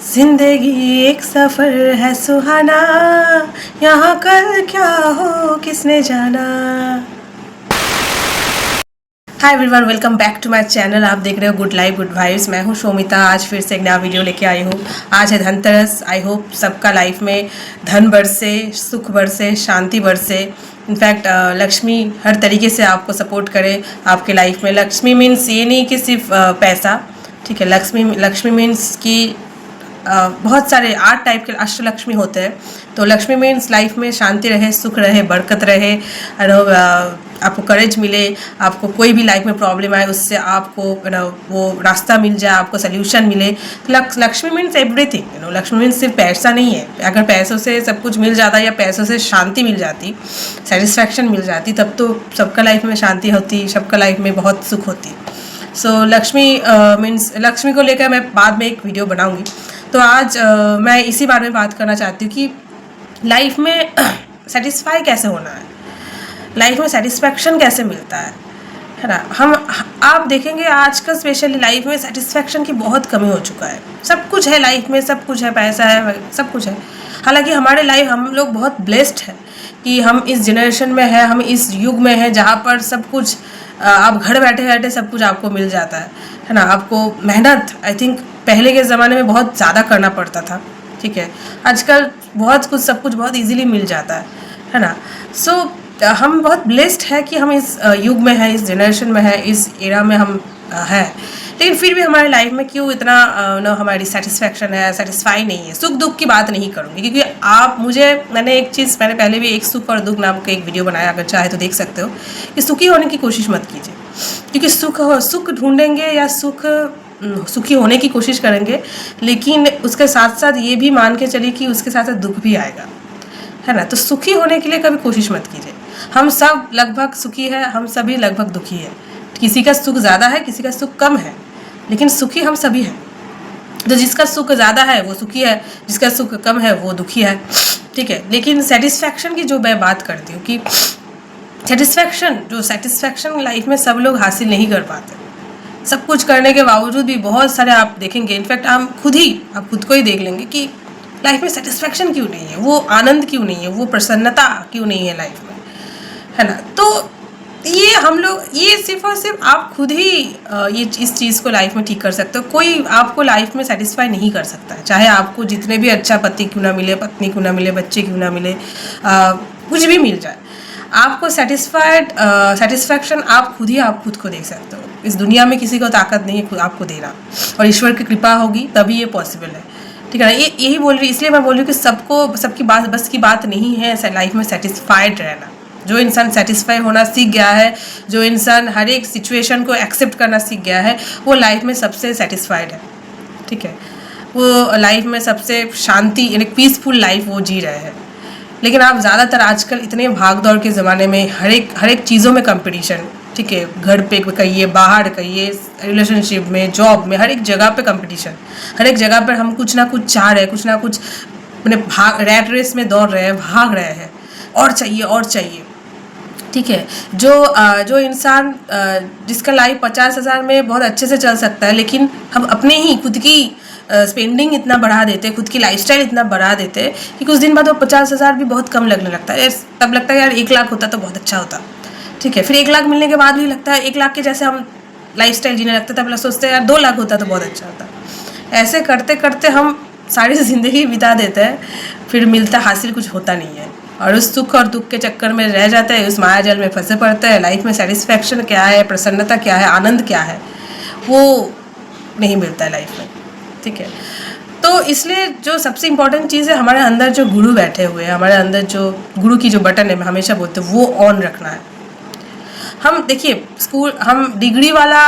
जिंदगी एक सफ़र है सुहाना, यहाँ कल क्या हो किसने जाना। Hi everyone, welcome back to my channel. आप देख रहे हो गुड लाइफ गुड वाइब्स। मैं हूँ शोमिता। आज फिर से एक नया वीडियो लेके आई हूँ। आज है धनतेरस। आई होप सबका लाइफ में धन बरसे, सुख बरसे, शांति बरसे। इनफैक्ट लक्ष्मी हर तरीके से आपको सपोर्ट करे आपके लाइफ में। लक्ष्मी मीन्स ये नहीं कि सिर्फ पैसा, ठीक है। लक्ष्मी मीन्स कि बहुत सारे 8 टाइप के अष्टलक्ष्मी होते हैं। तो लक्ष्मी मीन्स लाइफ में शांति रहे, सुख रहे, बरकत रहे, आपको करेज मिले, आपको कोई भी लाइफ में प्रॉब्लम आए उससे आपको वो रास्ता मिल जाए, आपको सोल्यूशन मिले। Lakshmi means everything. Lakshmi means सिर्फ पैसा नहीं है। अगर पैसों से सब कुछ मिल जाता या पैसों से शांति मिल जाती, सेटिस्फैक्शन मिल जाती, तब तो सबका लाइफ में शांति होती, सबका लाइफ में बहुत सुख होती। सो लक्ष्मी मीन्स लाइफ को लेकर मैं बाद में एक वीडियो बनाऊंगी। तो आज मैं इसी बारे में बात करना चाहती हूँ कि लाइफ में सेटिस्फाई कैसे होना है, लाइफ में सेटिस्फैक्शन कैसे मिलता है ना। आप देखेंगे आजकल स्पेशली लाइफ में सेटिस्फैक्शन की बहुत कमी हो चुका है। सब कुछ है लाइफ में, सब कुछ है, पैसा है, सब कुछ है। हालांकि हम लोग बहुत ब्लेस्ड हैं कि हम इस जनरेशन में हैं, हम इस युग में हैं जहाँ पर सब कुछ आप घर बैठे बैठे सब कुछ आपको मिल जाता है ना। आपको मेहनत आई थिंक पहले के ज़माने में बहुत ज़्यादा करना पड़ता था, ठीक है। आजकल बहुत कुछ सब कुछ बहुत इजीली मिल जाता है ना। सो हम बहुत ब्लेस्ड है कि हम इस युग में हैं, इस जनरेशन में हैं, इस एरा में हम हैं। लेकिन फिर भी हमारे लाइफ में क्यों इतना हमारी सेटिस्फैक्शन है, सेटिस्फाई नहीं है। सुख दुख की बात नहीं करूँगी क्योंकि मैंने एक चीज़, मैंने पहले भी एक सुख और दुख नाम का एक वीडियो बनाया, अगर चाहे तो देख सकते हो, कि सुखी होने की कोशिश मत कीजिए। क्योंकि सुख ढूंढेंगे या सुखी होने की कोशिश करेंगे, लेकिन उसके साथ साथ ये भी मान के चलिए कि उसके साथ साथ दुख भी आएगा, है ना। तो सुखी होने के लिए कभी कोशिश मत कीजिए। हम सब लगभग सुखी है, हम सभी लगभग दुखी है। किसी का सुख ज़्यादा है, किसी का सुख कम है, लेकिन सुखी हम सभी हैं। तो जिसका सुख ज़्यादा है वो सुखी है, जिसका सुख कम है वो दुखी है, ठीक है। लेकिन सेटिस्फैक्शन की जो मैं बात करती हूँ कि सेटिस्फैक्शन लाइफ में सब लोग हासिल नहीं कर पाते। सब कुछ करने के बावजूद भी बहुत सारे आप देखेंगे, इनफैक्ट आप खुद को ही देख लेंगे कि लाइफ में सेटिस्फैक्शन क्यों नहीं है, वो आनंद क्यों नहीं है, वो प्रसन्नता क्यों नहीं है लाइफ में, है ना। तो ये सिर्फ और सिर्फ आप खुद ही ये इस चीज़ को लाइफ में ठीक कर सकते हो। कोई आपको लाइफ में सेटिस्फाई नहीं कर सकता है, चाहे आपको जितने भी अच्छा पति क्यों ना मिले, पत्नी क्यों ना मिले, बच्चे क्यों ना मिले, कुछ भी मिल जाए, आपको सेटिस्फैक्शन आप खुद को दे सकते हो। इस दुनिया में किसी को ताकत नहीं है आपको देना, और ईश्वर की कृपा होगी तभी ये पॉसिबल है, ठीक है ना। यही बोल रही, इसलिए मैं बोल रही हूँ कि सबकी बात बस की बात नहीं है लाइफ में सेटिस्फाइड रहना। जो इंसान सेटिस्फाई होना सीख गया है, जो इंसान हर एक सिचुएशन को एक्सेप्ट करना सीख गया है, वो लाइफ में सबसे सेटिस्फाइड है, ठीक है। वो लाइफ में सबसे शांति यानी पीसफुल लाइफ वो जी रहे हैं। लेकिन आप ज़्यादातर आजकल इतने भाग दौड़ के ज़माने में हर एक चीज़ों में कंपटीशन, ठीक है। घर पे कहिए, बाहर कहिए, रिलेशनशिप में, जॉब में, हर एक जगह पे कंपटीशन। हर एक जगह पर हम कुछ ना कुछ चाह रहे हैं, कुछ ना कुछ रैट रेस में दौड़ रहे हैं, भाग रहे हैं, और चाहिए, ठीक है। जो इंसान जिसका लाइफ 50,000 में बहुत अच्छे से चल सकता है, लेकिन हम अपने ही खुद की स्पेंडिंग इतना बढ़ा देते हैं, खुद की लाइफस्टाइल इतना बढ़ा देते हैं कि कुछ दिन बाद वो 50,000 भी बहुत कम लगने लगता है। तब लगता है यार 1 लाख होता तो बहुत अच्छा होता, ठीक है। फिर 1 लाख मिलने के बाद भी लगता है 1 लाख के जैसे हम लाइफस्टाइल जीने लगते, तब सोचते हैं यार 2 लाख होता तो बहुत अच्छा होता। ऐसे करते करते हम सारी ज़िंदगी बिता देते हैं, फिर मिलता हासिल कुछ होता नहीं है, और उस सुख और दुख के चक्कर में रह जाते हैं, उस माया जाल में फंसे पड़ते हैं। लाइफ में सेटिस्फैक्शन क्या है, प्रसन्नता क्या है, आनंद क्या है, वो नहीं मिलता है लाइफ में, ठीक है। तो इसलिए जो सबसे इम्पोर्टेंट चीज़ है, हमारे अंदर जो गुरु बैठे हुए हैं, हमारे अंदर जो गुरु की जो बटन है, मैं हमेशा बोलती हूँ, वो ऑन रखना है। हम देखिए हम डिग्री वाला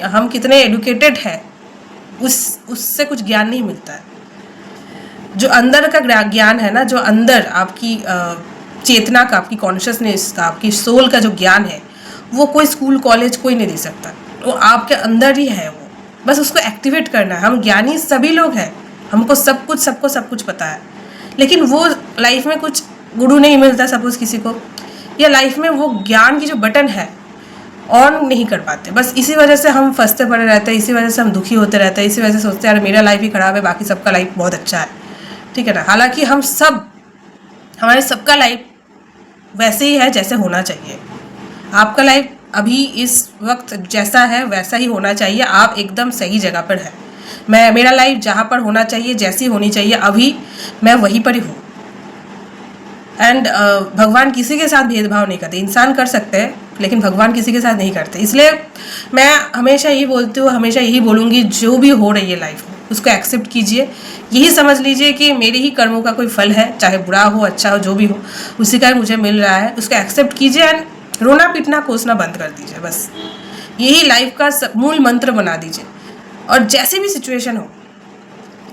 हम कितने एडुकेटेड हैं उससे कुछ ज्ञान नहीं मिलता है। जो अंदर का ज्ञान है ना, जो अंदर आपकी चेतना का, आपकी कॉन्शियसनेस का, आपकी सोल का जो ज्ञान है, वो कोई स्कूल कॉलेज कोई नहीं दे सकता। वो आपके अंदर ही है, वो बस उसको एक्टिवेट करना है। हम ज्ञानी सभी लोग हैं, हमको सबको सब कुछ पता है, लेकिन वो लाइफ में कुछ गुरु नहीं मिलता सपोज किसी को, या लाइफ में वो ज्ञान की जो बटन है ऑन नहीं कर पाते। बस इसी वजह से हम फंसते पड़े रहते हैं, इसी वजह से हम दुखी होते रहते हैं, इसी वजह से सोचते हैं यार मेरा लाइफ ही ख़राब है, बाकी सबका लाइफ बहुत अच्छा है, ठीक है ना। हालांकि हमारे सबका लाइफ वैसे ही है जैसे होना चाहिए। आपका लाइफ अभी इस वक्त जैसा है वैसा ही होना चाहिए, आप एकदम सही जगह पर है। मेरा लाइफ जहाँ पर होना चाहिए, जैसी होनी चाहिए अभी, मैं वहीं पर ही हूँ। एंड भगवान किसी के साथ भेदभाव नहीं करते। इंसान कर सकते हैं लेकिन भगवान किसी के साथ नहीं करते। इसलिए मैं हमेशा यही बोलती हूँ, हमेशा यही बोलूँगी, जो भी हो रही है लाइफ में उसको एक्सेप्ट कीजिए। यही समझ लीजिए कि मेरे ही कर्मों का कोई फल है, चाहे बुरा हो अच्छा हो जो भी हो, उसी का मुझे मिल रहा है। उसको एक्सेप्ट कीजिए एंड रोना पीटना कोसना बंद कर दीजिए। बस यही लाइफ का मूल मंत्र बना दीजिए। और जैसी भी सिचुएशन हो,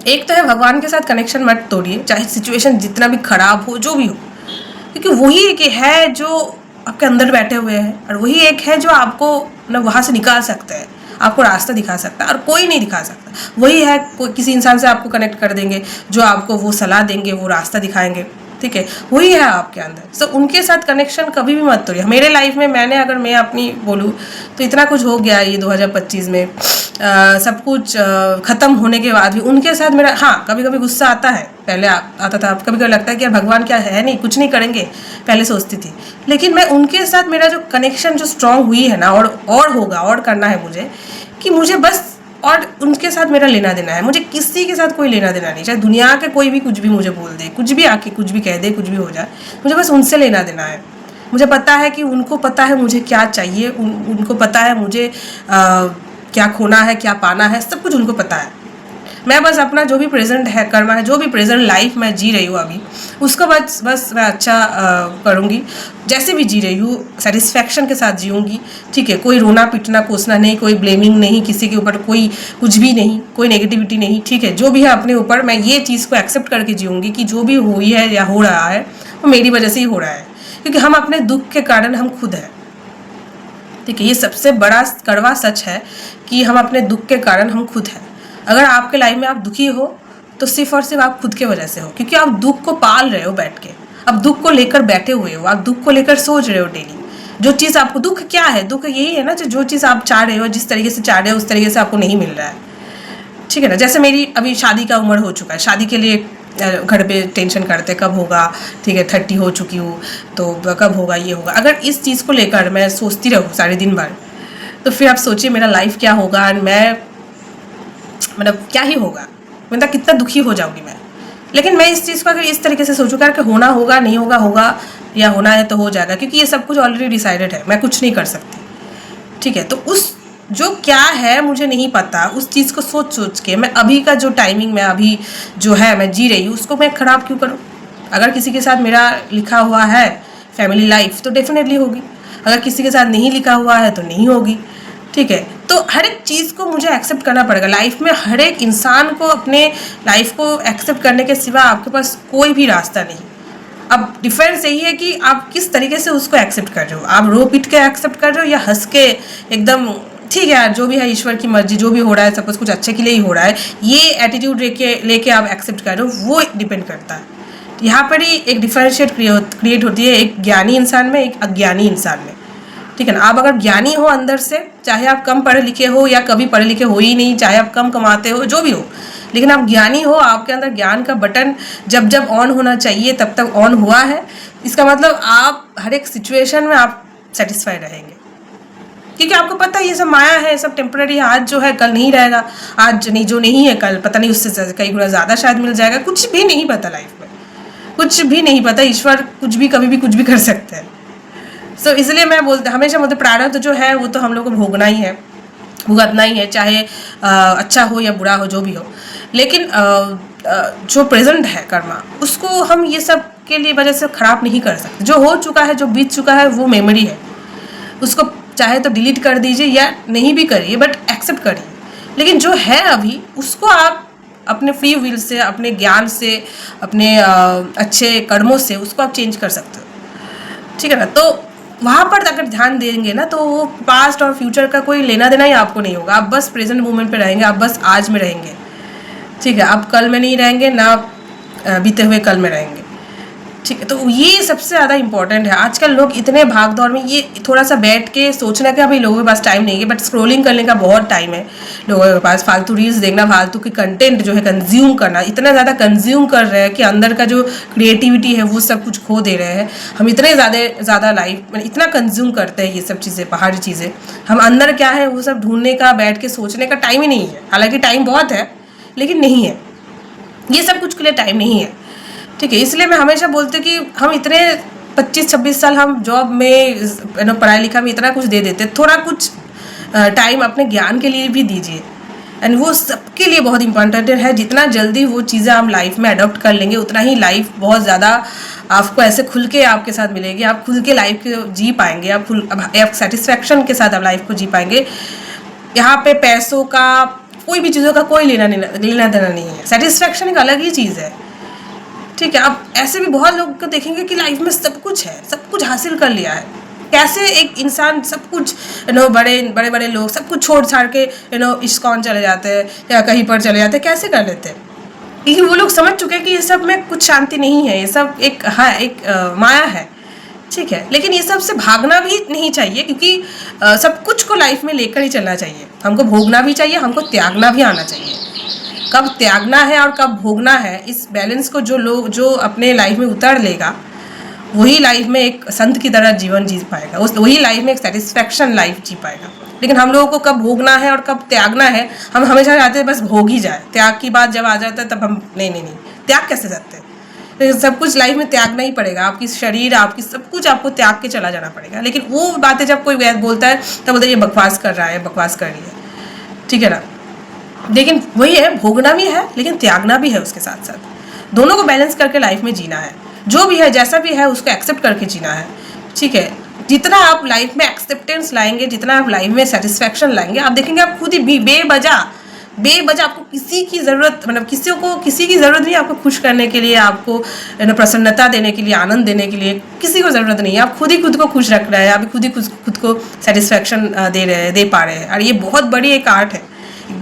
एक तो है भगवान के साथ कनेक्शन मत तोड़िए, चाहे सिचुएशन जितना भी खराब हो जो भी हो, क्योंकि वही एक है जो आपके अंदर बैठे हुए हैं और वही एक है जो आपको ना वहाँ से निकाल सकता है, आपको रास्ता दिखा सकता है, और कोई नहीं दिखा सकता। वही है, कोई किसी इंसान से आपको कनेक्ट कर देंगे जो आपको वो सलाह देंगे, वो रास्ता दिखाएंगे, ठीक है, वही है आपके अंदर। सो उनके साथ कनेक्शन कभी भी मत तोड़िए। मेरे लाइफ में अगर मैं अपनी बोलूँ तो इतना कुछ हो गया ये 2025 में, सब कुछ ख़त्म होने के बाद भी उनके साथ मेरा, हाँ कभी कभी गुस्सा आता है, पहले आता था, अब कभी कभी लगता है कि यार भगवान क्या है, नहीं कुछ नहीं करेंगे, पहले सोचती थी। लेकिन मैं उनके साथ मेरा जो कनेक्शन जो स्ट्रांग हुई है ना, और होगा, और करना है मुझे, कि मुझे बस, और उनके साथ मेरा लेना देना है। मुझे किसी के साथ कोई लेना देना नहीं, चाहे दुनिया के कोई भी कुछ भी मुझे बोल दे, कुछ भी आके कुछ भी कह दे, कुछ भी हो जाए, मुझे बस उनसे लेना देना है। मुझे पता है कि उनको पता है मुझे क्या चाहिए, उनको पता है मुझे क्या खोना है, क्या पाना है, सब कुछ उनको पता है। मैं बस अपना जो भी प्रेजेंट है कर्मा है, जो भी प्रेजेंट लाइफ मैं जी रही हूँ अभी, उसको बस मैं अच्छा करूँगी। जैसे भी जी रही हूँ सेटिस्फैक्शन के साथ जीऊँगी, ठीक है। कोई रोना पीटना कोसना नहीं, कोई ब्लेमिंग नहीं किसी के ऊपर, कोई कुछ भी नहीं, कोई नेगेटिविटी नहीं, ठीक है। जो भी है अपने ऊपर, मैं ये चीज़ को एक्सेप्ट करके जीऊँगी कि जो भी हुई है या हो रहा है वो मेरी वजह से ही हो रहा है, क्योंकि हम अपने दुख के कारण हम खुद हैं, ठीक है। ये सबसे बड़ा कड़वा सच है कि हम अपने दुख के कारण हम खुद हैं। अगर आपके लाइफ में आप दुखी हो तो सिर्फ और सिर्फ आप खुद के वजह से हो, क्योंकि आप दुख को पाल रहे हो बैठ के, आप दुख को लेकर बैठे हुए हो, आप दुख को लेकर सोच रहे हो डेली। जो चीज़ आपको, दुख क्या है, दुख यही है ना, जो चीज़ आप चाह रहे हो, जिस तरीके से चाह रहे हो उस तरीके से आपको नहीं मिल रहा है, ठीक है ना। जैसे मेरी अभी शादी का उम्र हो चुका है, शादी के लिए घर पे टेंशन करते कब होगा, ठीक है, 30 हो चुकी हूँ तो कब होगा, ये होगा। अगर इस चीज़ को लेकर मैं सोचती रहूँ सारे दिन भर, तो फिर आप सोचिए मेरा लाइफ क्या होगा, और मैं मतलब क्या ही होगा, मतलब कितना दुखी हो जाऊंगी मैं। लेकिन मैं इस चीज़ को अगर इस तरीके से सोचूंगा कि होना होगा, नहीं होगा होगा, या होना है तो हो जाएगा, क्योंकि ये सब कुछ ऑलरेडी डिसाइडेड है, मैं कुछ नहीं कर सकती, ठीक है। तो उस जो क्या है मुझे नहीं पता, उस चीज़ को सोच सोच के मैं अभी का जो टाइमिंग में अभी जो है मैं जी रही हूँ उसको मैं ख़राब क्यों करूँ। अगर किसी के साथ मेरा लिखा हुआ है फैमिली लाइफ तो डेफिनेटली होगी, अगर किसी के साथ नहीं लिखा हुआ है तो नहीं होगी, ठीक है। तो हर एक चीज़ को मुझे एक्सेप्ट करना पड़ेगा लाइफ में। हर एक इंसान को अपने लाइफ को एक्सेप्ट करने के सिवा आपके पास कोई भी रास्ता नहीं। अब डिफरेंस यही है कि आप किस तरीके से उसको एक्सेप्ट कर रहे हो, आप रो पीट के एक्सेप्ट कर रहे हो या हंस के एकदम ठीक है यार जो भी है ईश्वर की मर्जी, जो भी हो रहा है सब कुछ अच्छे के लिए ही हो रहा है, ये एटीट्यूड लेके आप एक्सेप्ट कर रहे हो, वो डिपेंड करता है। यहाँ पर ही एक डिफरेंशिएट क्रिएट होती है एक ज्ञानी इंसान में, एक अज्ञानी इंसान में, ठीक है ना। आप अगर ज्ञानी हो अंदर से, चाहे आप कम पढ़े लिखे हो या कभी पढ़े लिखे हो ही नहीं, चाहे आप कम कमाते हो, जो भी हो, लेकिन आप ज्ञानी हो, आपके अंदर ज्ञान का बटन जब जब ऑन होना चाहिए तब तक ऑन हुआ है, इसका मतलब आप हर एक सिचुएशन में आप सेटिस्फाइड रहेंगे, क्योंकि आपको पता है ये सब माया है, सब टेम्पररी है, आज जो है कल नहीं रहेगा, आज नहीं जो नहीं है कल पता नहीं उससे कई गुना ज़्यादा शायद मिल जाएगा। कुछ भी नहीं पता लाइफ में, कुछ भी नहीं पता, ईश्वर कुछ भी कभी भी कुछ भी कर सकते हैं। सो इसलिए मैं हमेशा बोलते प्रारब्ध जो है वो तो हम लोग को भोगना ही है, भुगतना ही है, चाहे अच्छा हो या बुरा हो जो भी हो। लेकिन जो प्रेजेंट है कर्मा, उसको हम ये सब के लिए वजह से ख़राब नहीं कर सकते। जो हो चुका है, जो बीत चुका है, वो मेमोरी है, उसको चाहे तो डिलीट कर दीजिए या नहीं भी करिए, बट एक्सेप्ट करिए। लेकिन जो है अभी उसको आप अपने फ्री विल से, अपने ज्ञान से, अपने अच्छे कर्मों से उसको आप चेंज कर सकते हो, ठीक है ना। तो वहाँ पर अगर ध्यान देंगे ना तो वो पास्ट और फ्यूचर का कोई लेना देना ही आपको नहीं होगा। आप बस प्रेजेंट मोमेंट पे रहेंगे, आप बस आज में रहेंगे, ठीक है। आप कल में नहीं रहेंगे, ना बीते हुए कल में रहेंगे। ठीक है, तो ये सबसे ज़्यादा इंपॉर्टेंट है। आजकल लोग इतने भाग दौड़ में, ये थोड़ा सा बैठ के सोचने का भी लोगों के पास टाइम नहीं है, बट स्क्रोलिंग करने का बहुत टाइम है लोगों के पास। फालतू रील्स देखना, फालतू की कंटेंट जो है कंज्यूम करना, इतना ज़्यादा कंज्यूम कर रहे हैं कि अंदर का जो क्रिएटिविटी है वो सब कुछ खो दे रहे हैं। हम इतने ज़्यादा लाइफ में इतना कंज्यूम करते हैं ये सब चीज़ें, बाहरी चीज़ें, हम अंदर क्या है वो सब ढूंढने का, बैठ के सोचने का टाइम ही नहीं है। हालांकि टाइम बहुत है लेकिन नहीं है, ये सब कुछ के लिए टाइम नहीं है। ठीक है, इसलिए मैं हमेशा बोलती हूँ कि हम इतने 25-26 साल हम जॉब में पढ़ाई लिखा में इतना कुछ दे देते, थोड़ा कुछ टाइम अपने ज्ञान के लिए भी दीजिए। एंड वो सबके लिए बहुत इंपॉर्टेंट है। जितना जल्दी वो चीज़ें हम लाइफ में अडॉप्ट कर लेंगे उतना ही लाइफ बहुत ज़्यादा आपको ऐसे खुल के आपके साथ मिलेगी। आप खुल के लाइफ को जी पाएंगे, आप सेटिस्फैक्शन के साथ आप लाइफ को जी पाएंगे। यहाँ पे पैसों का, कोई भी चीज़ों का कोई लेना देना नहीं है। सेटिस्फैक्शन एक अलग ही चीज़ है। ठीक है, आप ऐसे भी बहुत लोग को देखेंगे कि लाइफ में सब कुछ है, सब कुछ हासिल कर लिया है। कैसे एक इंसान सब कुछ बड़े लोग सब कुछ छोड़ छाड़ के इस्कॉन चले जाते हैं या कहीं पर चले जाते हैं, कैसे कर लेते हैं? क्योंकि वो लोग समझ चुके हैं कि ये सब में कुछ शांति नहीं है, ये सब एक माया है। ठीक है, लेकिन ये सब से भागना भी नहीं चाहिए, क्योंकि सब कुछ को लाइफ में लेकर ही चलना चाहिए। हमको भोगना भी चाहिए, हमको त्यागना भी आना चाहिए। कब त्यागना है और कब भोगना है, इस बैलेंस को जो अपने लाइफ में उतार लेगा वही लाइफ में एक संत की तरह जीवन जी पाएगा, वही लाइफ में एक सेटिस्फैक्शन लाइफ जी पाएगा। लेकिन हम लोगों को कब भोगना है और कब त्यागना है, हम हमेशा चाहते हैं बस भोग ही जाए। त्याग की बात जब आ जाता है तब हम नहीं, त्याग कैसे सकते हैं? तो सब कुछ लाइफ में त्यागना ही पड़ेगा। आपकी शरीर, आपकी सब कुछ आपको त्याग के चला जाना पड़ेगा। लेकिन वो बातें जब कोई बोलता है तब बोलते हैं ये बकवास कर रहा है, बकवास कर रही है। ठीक है ना? लेकिन वही है, भोगना भी है लेकिन त्यागना भी है उसके साथ साथ। दोनों को बैलेंस करके लाइफ में जीना है। जो भी है, जैसा भी है, उसको एक्सेप्ट करके जीना है। ठीक है, जितना आप लाइफ में एक्सेप्टेंस लाएंगे, जितना आप लाइफ में सेटिस्फैक्शन लाएंगे, आप देखेंगे आप खुद ही बेवजह आपको किसी की ज़रूरत, मतलब किसी की ज़रूरत नहीं है आपको खुश करने के लिए, आपको प्रसन्नता देने के लिए, आनंद देने के लिए किसी को ज़रूरत नहीं है। आप खुद ही खुद को खुश रख रहे हैं, आप खुद ही खुद को सेटिस्फैक्शन दे पा रहे हैं। और ये बहुत बड़ी एक आर्ट है,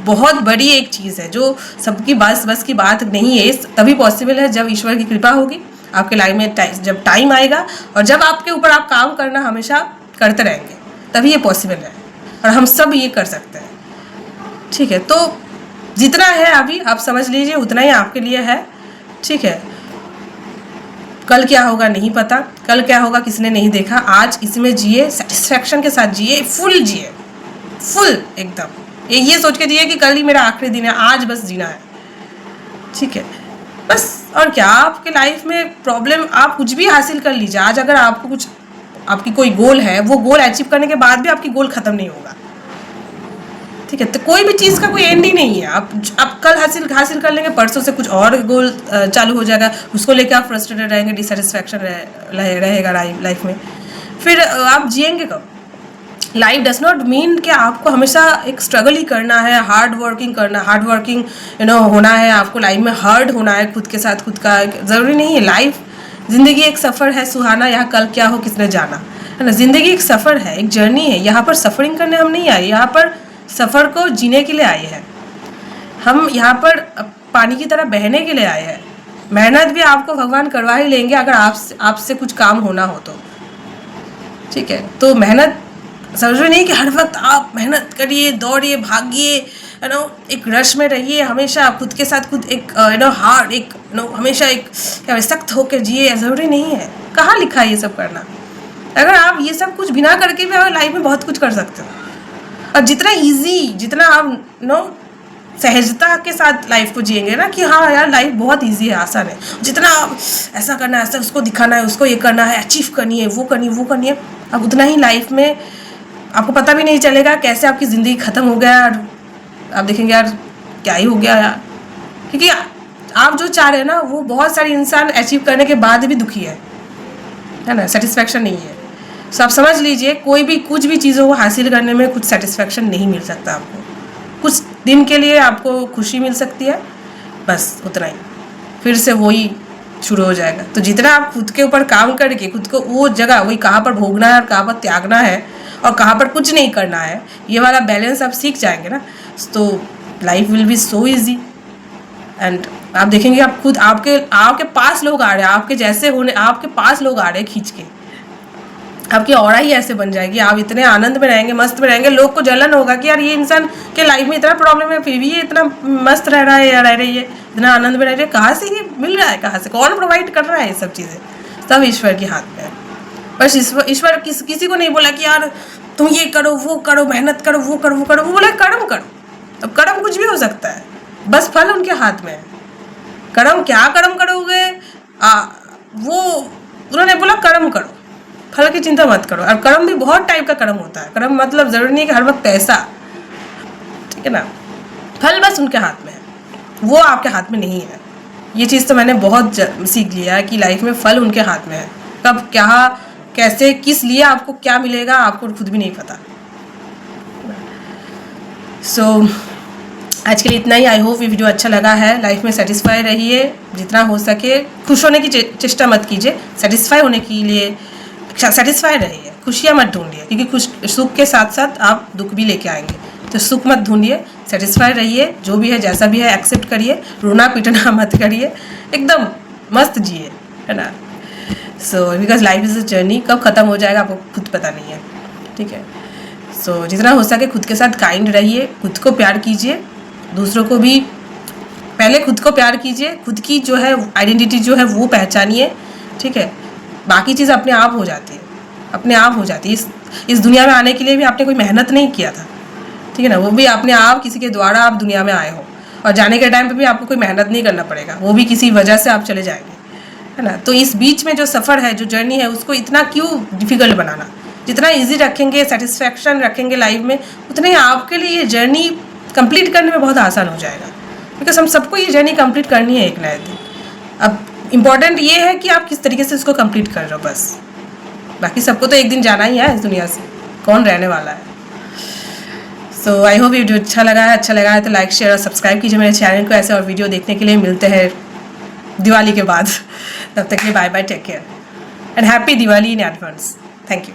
बहुत बड़ी एक चीज़ है जो सबकी बस की बात नहीं है। तभी पॉसिबल है जब ईश्वर की कृपा होगी आपके लाइफ में, जब टाइम आएगा और जब आपके ऊपर आप काम करना हमेशा करते रहेंगे, तभी ये पॉसिबल है और हम सब ये कर सकते हैं। ठीक है, तो जितना है अभी आप समझ लीजिए उतना ही आपके लिए है। ठीक है, कल क्या होगा नहीं पता, कल क्या होगा किसने नहीं देखा। आज इसमें जिए, सेटिस्फैक्शन के साथ जिए, फुल एकदम। ये सोच के जिए कि कल ही मेरा आखिरी दिन है, आज बस जीना है। ठीक है, बस। और क्या, आपके लाइफ में प्रॉब्लम, आप कुछ भी हासिल कर लीजिए। आज अगर आपकी कोई गोल है, वो गोल अचीव करने के बाद भी आपकी गोल खत्म नहीं होगा। ठीक है, तो कोई भी चीज़ का कोई एंड ही नहीं है। आप कल हासिल कर लेंगे, परसों से कुछ और गोल चालू हो जाएगा, उसको लेकर आप फ्रस्ट्रेटेड रहेंगे, डिससेटिस्फैक्शन रहेगा लाइफ में। फिर आप जिएंगे कब? लाइफ डज नॉट मीन कि आपको हमेशा एक स्ट्रगल ही करना है, हार्ड वर्किंग होना है, आपको लाइफ में हार्ड होना है खुद के साथ। खुद का ज़रूरी नहीं है। लाइफ, ज़िंदगी एक सफ़र है सुहाना, यहाँ कल क्या हो किसने जाना, है ना? ज़िंदगी एक सफ़र है, एक जर्नी है। यहाँ पर सफरिंग करने हम नहीं आए, यहाँ पर सफ़र को जीने के लिए आए हैं। हम यहाँ पर पानी की तरह बहने के लिए आए हैं। मेहनत भी आपको भगवान करवा ही लेंगे अगर आपसे कुछ काम होना हो तो। ठीक है, तो मेहनत समझ में नहीं कि हर वक्त आप मेहनत करिए, दौड़िए, भागिए, एक रश में रहिए, हमेशा खुद के साथ खुद एक हार्ड, एक हमेशा एक क्या सख्त होकर जिए, ज़रूरी नहीं है। कहाँ लिखा है ये सब करना? अगर आप ये सब कुछ बिना करके भी आप लाइफ में बहुत कुछ कर सकते हो। और जितना आप सहजता के साथ लाइफ को जिएंगे ना, कि हाँ यार लाइफ बहुत इजी है, आसान है, जितना आप ऐसा करना है, ऐसा उसको दिखाना है, उसको ये करना है, अचीव करनी है, वो करनी है, अब उतना ही लाइफ में आपको पता भी नहीं चलेगा कैसे आपकी ज़िंदगी ख़त्म हो गया। और आप देखेंगे यार क्या ही हो गया यार, क्योंकि आप जो चाह रहे हैं ना वो बहुत सारे इंसान अचीव करने के बाद भी दुखी है ना, सेटिस्फैक्शन नहीं है। तो आप समझ लीजिए, कुछ भी चीज़ों को हासिल करने में कुछ सेटिस्फैक्शन नहीं मिल सकता आपको। कुछ दिन के लिए आपको खुशी मिल सकती है, बस उतना ही, फिर से वही शुरू हो जाएगा। तो जितना आप खुद के ऊपर काम करके खुद को वो जगह, वही कहाँ पर भोगना है और कहाँ पर त्यागना है और कहाँ पर कुछ नहीं करना है, ये वाला बैलेंस आप सीख जाएंगे ना, तो life will be so easy and आप देखेंगे आप खुद आपके पास लोग आ रहे हैं, आपके जैसे होने आपके पास लोग आ रहे हैं खींच के, आपकी ऑरा ही ऐसे बन जाएगी, आप इतने आनंद में रहेंगे, मस्त में रहेंगे, लोग को जलन होगा कि यार ये इंसान के लाइफ में इतना प्रॉब्लम है फिर भी ये इतना मस्त रह रहा है या रह रही है, इतना आनंद में रह रही है, कहाँ से ये मिल रहा है, कहाँ से, कौन प्रोवाइड कर रहा है ये सब चीज़ें, सब ईश्वर के हाथ में है। बस ईश्वर किसी को नहीं बोला कि यार तुम ये करो वो करो, मेहनत करो, वो करो वो करो, वो बोला कर्म करो। अब कर्म कुछ भी हो सकता है, बस फल उनके हाथ में है। कर्म क्या कर्म करोगे, वो उन्होंने बोला कर्म करो, फल की चिंता मत करो। और कर्म भी बहुत टाइप का कर्म होता है, कर्म मतलब जरूरी नहीं कि हर वक्त पैसा, ठीक है ना, फल बस उनके हाथ में है, वो आपके हाथ में नहीं है। ये चीज़ तो मैंने बहुत सीख लिया है कि लाइफ में फल उनके हाथ में है, कब क्या कैसे किस लिए आपको क्या मिलेगा आपको खुद भी नहीं पता। सो आज के लिए इतना ही। आई होप ये वीडियो अच्छा लगा है। लाइफ में सेटिस्फाई रहिए, जितना हो सके खुश होने की चेष्टा मत कीजिए, सेटिस्फाई होने के लिए सेटिस्फाई रहिए, खुशियाँ मत ढूंढिए, क्योंकि सुख के साथ साथ आप दुख भी लेके आएंगे। तो सुख मत ढूंढिए, सेटिस्फाई रहिए, जो भी है जैसा भी है एक्सेप्ट करिए, रोना पीटना मत करिए, एकदम मस्त जिए, है ना। So because life is a journey, कब ख़त्म हो जाएगा आपको खुद पता नहीं है, ठीक है। सो जितना हो सके खुद के साथ काइंड रहिए, खुद को प्यार कीजिए, दूसरों को भी, पहले खुद को प्यार कीजिए, खुद की जो है आइडेंटिटी जो है वो पहचानिए, ठीक है। बाकी चीज़ अपने आप हो जाती है, अपने आप हो जाती है। इस दुनिया में आने के लिए भी आपने कोई मेहनत नहीं किया था, ठीक है ना, वो भी अपने आप किसी के द्वारा आप दुनिया में आए हो, और जाने के टाइम पे भी आपको कोई मेहनत नहीं करना पड़ेगा, वो भी किसी वजह से आप चले जाएंगे, है ना। तो इस बीच में जो सफ़र है, जो जर्नी है, उसको इतना क्यों डिफ़िकल्ट बनाना, जितना ईजी रखेंगे, सेटिस्फैक्शन रखेंगे लाइफ में, उतने ही आपके लिए ये जर्नी कंप्लीट करने में बहुत आसान हो जाएगा, बिकॉज हम सबको ये जर्नी कंप्लीट करनी है एक नए दिन। अब इम्पॉर्टेंट ये है कि आप किस तरीके से इसको कंप्लीट कर रहे हो, बस। बाकी सबको तो एक दिन जाना ही है इस दुनिया से, कौन रहने वाला है। सो आई होप वीडियो अच्छा लगा है तो लाइक शेयर और सब्सक्राइब कीजिए मेरे चैनल को। ऐसे और वीडियो देखने के लिए मिलते हैं दिवाली के बाद, तब तक के लिए bye bye, take care and happy Diwali in advance. Thank you.